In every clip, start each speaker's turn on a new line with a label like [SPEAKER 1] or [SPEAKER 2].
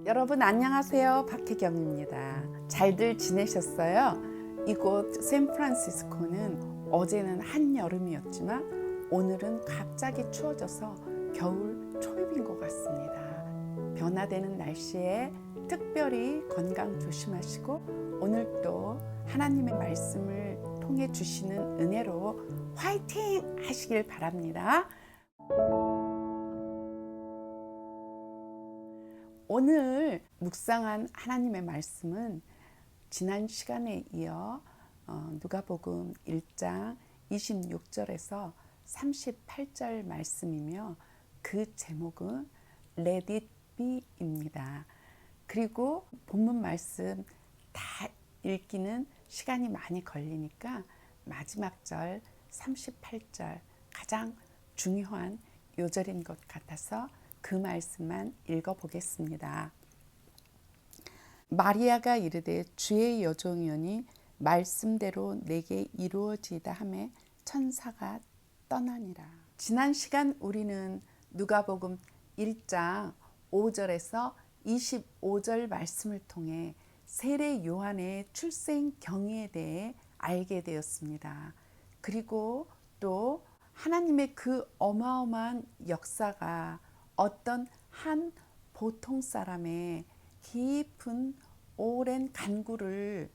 [SPEAKER 1] 여러분 안녕하세요. 박혜경입니다. 잘들 지내셨어요? 이곳 샌프란시스코는 어제는 한여름이었지만 오늘은 갑자기 추워져서 겨울 초입인 것 같습니다. 변화되는 날씨에 특별히 건강 조심하시고 오늘도 하나님의 말씀을 통해 주시는 은혜로 화이팅 하시길 바랍니다. 오늘 묵상한 하나님의 말씀은 지난 시간에 이어 누가복음 1장 26절에서 38절 말씀이며 그 제목은 Let it be입니다. 그리고 본문 말씀 다 읽기는 시간이 많이 걸리니까 마지막 절 38절 가장 중요한 요절인 것 같아서 그 말씀만 읽어보겠습니다. 마리아가 이르되 주의 여종이오니 말씀대로 내게 이루어지이다 하매 천사가 떠나니라. 지난 시간 우리는 누가복음 1장 5절에서 25절 말씀을 통해 세례 요한의 출생 경위에 대해 알게 되었습니다. 그리고 또 하나님의 그 어마어마한 역사가 어떤 한 보통 사람의 깊은 오랜 간구를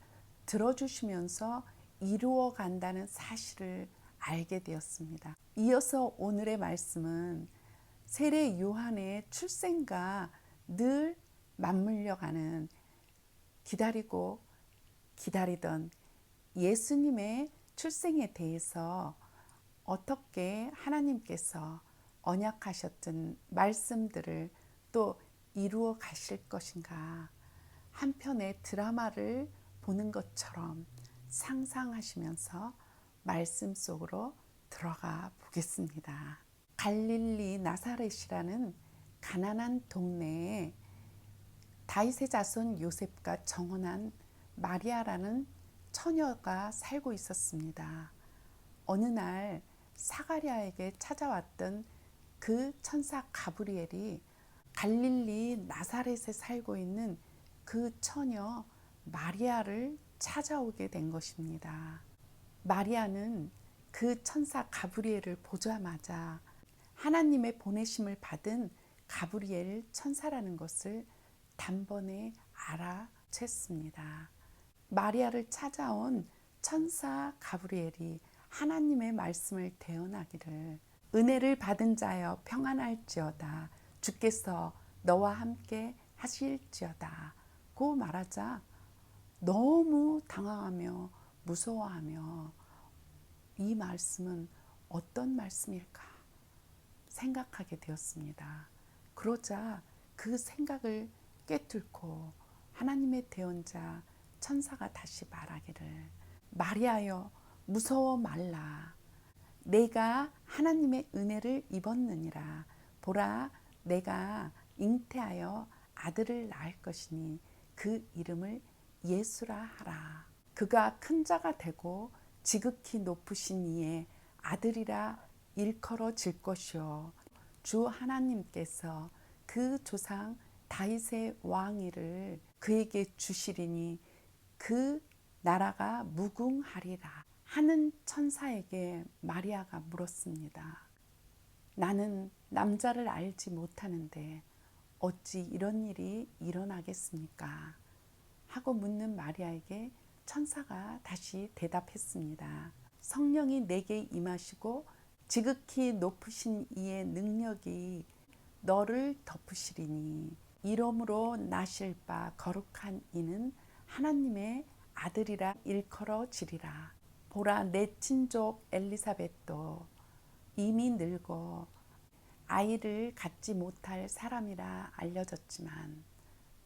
[SPEAKER 1] 들어주시면서 이루어 간다는 사실을 알게 되었습니다. 이어서 오늘의 말씀은 세례 요한의 출생과 늘 맞물려가는 기다리고 기다리던 예수님의 출생에 대해서 어떻게 하나님께서 언약하셨던 말씀들을 또 이루어 가실 것인가 한편의 드라마를 보는 것처럼 상상하시면서 말씀 속으로 들어가 보겠습니다. 갈릴리 나사렛이라는 가난한 동네에 다윗의 자손 요셉과 정혼한 마리아라는 처녀가 살고 있었습니다. 어느 날 사가랴에게 찾아왔던 그 천사 가브리엘이 갈릴리 나사렛에 살고 있는 그 처녀 마리아를 찾아오게 된 것입니다. 마리아는 그 천사 가브리엘을 보자마자 하나님의 보내심을 받은 가브리엘 천사라는 것을 단번에 알아챘습니다. 마리아를 찾아온 천사 가브리엘이 하나님의 말씀을 대언하기를 은혜를 받은 자여 평안할지어다 주께서 너와 함께 하실지어다 고 말하자 너무 당황하며 무서워하며 이 말씀은 어떤 말씀일까 생각하게 되었습니다. 그러자 그 생각을 꿰뚫고 하나님의 대언자 천사가 다시 말하기를 마리아여 무서워 말라 내가 하나님의 은혜를 입었느니라 보라 내가 잉태하여 아들을 낳을 것이니 그 이름을 예수라 하라. 그가 큰 자가 되고 지극히 높으신 이의 아들이라 일컬어질 것이요 주 하나님께서 그 조상 다윗의 왕위를 그에게 주시리니 그 나라가 무궁하리라 하는 천사에게 마리아가 물었습니다. 나는 남자를 알지 못하는데 어찌 이런 일이 일어나겠습니까? 하고 묻는 마리아에게 천사가 다시 대답했습니다. 성령이 내게 임하시고 지극히 높으신 이의 능력이 너를 덮으시리니 이름으로 나실 바 거룩한 이는 하나님의 아들이라 일컬어지리라. 보라 내 친족 엘리사벳도 이미 늙어 아이를 갖지 못할 사람이라 알려졌지만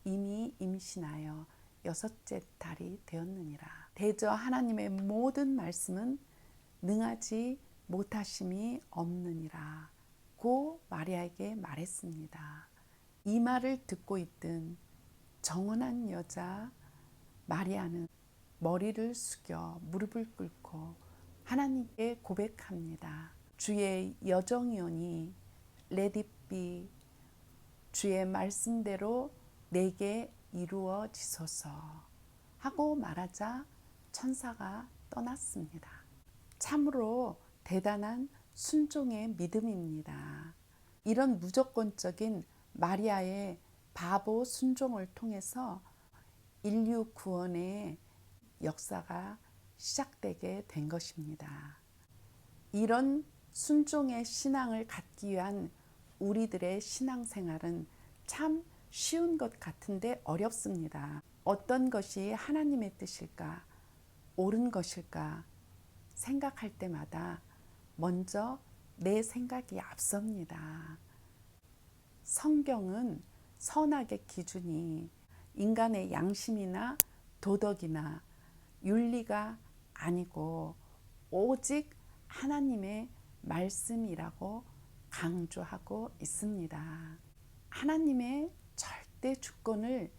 [SPEAKER 1] 이미 임신하여 6째 달이 되었느니라. 대저 하나님의 모든 말씀은 능하지 못하심이 없느니라 고 마리아에게 말했습니다. 이 말을 듣고 있던 정혼한 여자 마리아는 머리를 숙여 무릎을 꿇고 하나님께 고백합니다. 주의 여정이오니 let it be 주의 말씀대로 내게 이루어지소서 하고 말하자 천사가 떠났습니다. 참으로 대단한 순종의 믿음입니다. 이런 무조건적인 마리아의 바보 순종을 통해서 인류 구원의 역사가 시작되게 된 것입니다. 이런 순종의 신앙을 갖기 위한 우리들의 신앙생활은 참 쉬운 것 같은데 어렵습니다. 어떤 것이 하나님의 뜻일까, 옳은 것일까 생각할 때마다 먼저 내 생각이 앞섭니다. 성경은 선악의 기준이 인간의 양심이나 도덕이나 윤리가 아니고 오직 하나님의 말씀이라고 강조하고 있습니다. 하나님의 절대 주권을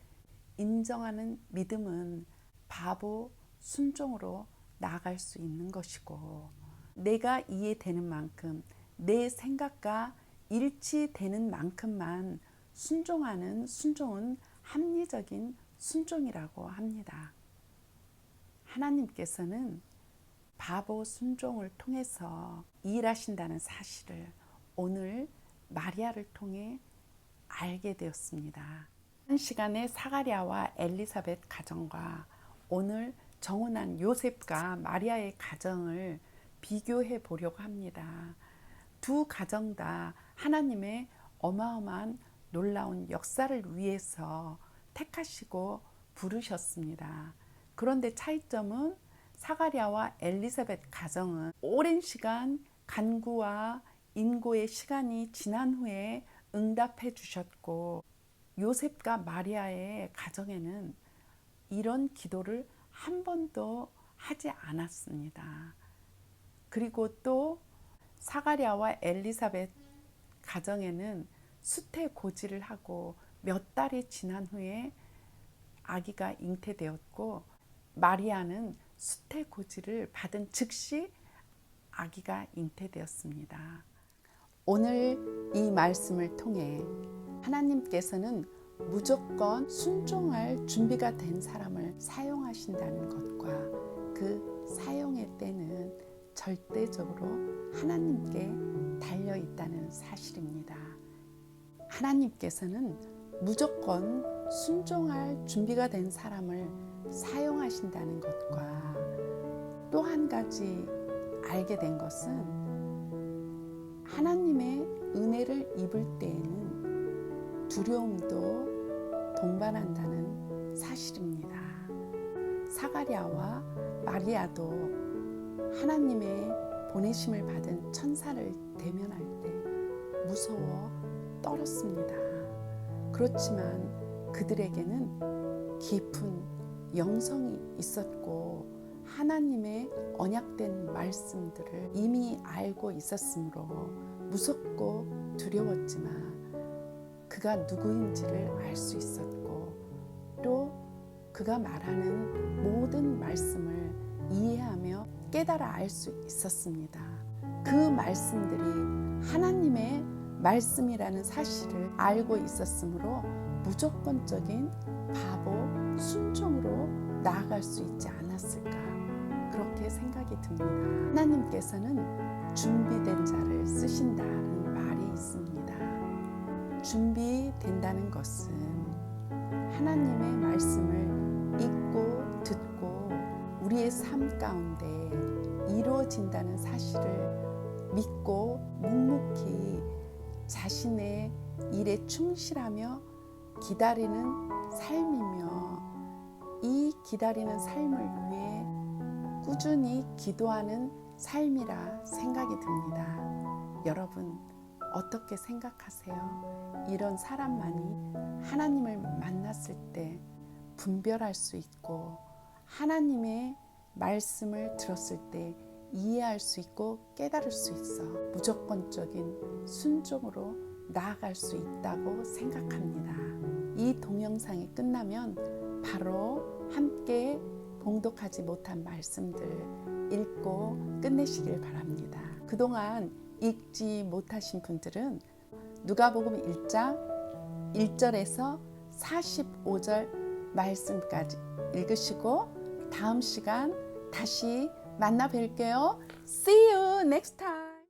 [SPEAKER 1] 인정하는 믿음은 바보 순종으로 나아갈 수 있는 것이고, 내가 이해되는 만큼 내 생각과 일치되는 만큼만 순종하는 순종은 합리적인 순종이라고 합니다. 하나님께서는 바보 순종을 통해서 일하신다는 사실을 오늘 마리아를 통해 알게 되었습니다. 한 시간에 사가랴와 엘리사벳 가정과 오늘 정혼한 요셉과 마리아의 가정을 비교해 보려고 합니다. 두 가정 다 하나님의 어마어마한 놀라운 역사를 위해서 택하시고 부르셨습니다. 그런데 차이점은 사가랴와 엘리사벳 가정은 오랜 시간 간구와 인고의 시간이 지난 후에 응답해 주셨고, 요셉과 마리아의 가정에는 이런 기도를 한 번도 하지 않았습니다. 그리고 또 사가랴와 엘리사벳 가정에는 수태고지를 하고 몇 달이 지난 후에 아기가 잉태되었고, 마리아는 수태고지를 받은 즉시 아기가 잉태되었습니다. 오늘 이 말씀을 통해 하나님께서는 무조건 순종할 준비가 된 사람을 사용하신다는 것과 그 사용의 때는 절대적으로 하나님께 달려 있다는 사실입니다. 하나님께서는 무조건 순종할 준비가 된 사람을 사용하신다는 것과 또 한 가지 알게 된 것은 하나님의 은혜를 입을 때에는 두려움도 동반한다는 사실입니다. 사가랴와 마리아도 하나님의 보내심을 받은 천사를 대면할 때 무서워 떨었습니다. 그렇지만 그들에게는 깊은 영성이 있었고 하나님의 언약된 말씀들을 이미 알고 있었으므로 무섭고 두려웠지만 그가 누구인지를 알 수 있었고 또 그가 말하는 모든 말씀을 이해하며 깨달아 알 수 있었습니다. 그 말씀들이 하나님의 말씀이라는 사실을 알고 있었으므로 무조건적인 바보 순종으로 나아갈 수 있지 않았을까, 그렇게 생각이 듭니다. 하나님께서는 준비된 자를 쓰신다는 말이 있습니다. 준비된다는 것은 하나님의 말씀을 읽고 듣고 우리의 삶 가운데 이루어진다는 사실을 믿고 묵묵히 자신의 일에 충실하며 기다리는 삶이며, 이 기다리는 삶을 위해 꾸준히 기도하는 삶이라 생각이 듭니다. 여러분 어떻게 생각하세요? 이런 사람만이 하나님을 만났을 때 분별할 수 있고 하나님의 말씀을 들었을 때 이해할 수 있고 깨달을 수 있어 무조건적인 순종으로 나아갈 수 있다고 생각합니다. 이 동영상이 끝나면 바로 함께 봉독하지 못한 말씀들 읽고 끝내시길 바랍니다. 그동안 읽지 못하신 분들은 누가복음 1장 1절에서 45절 말씀까지 읽으시고 다음 시간 다시 만나 뵐게요. See you next time.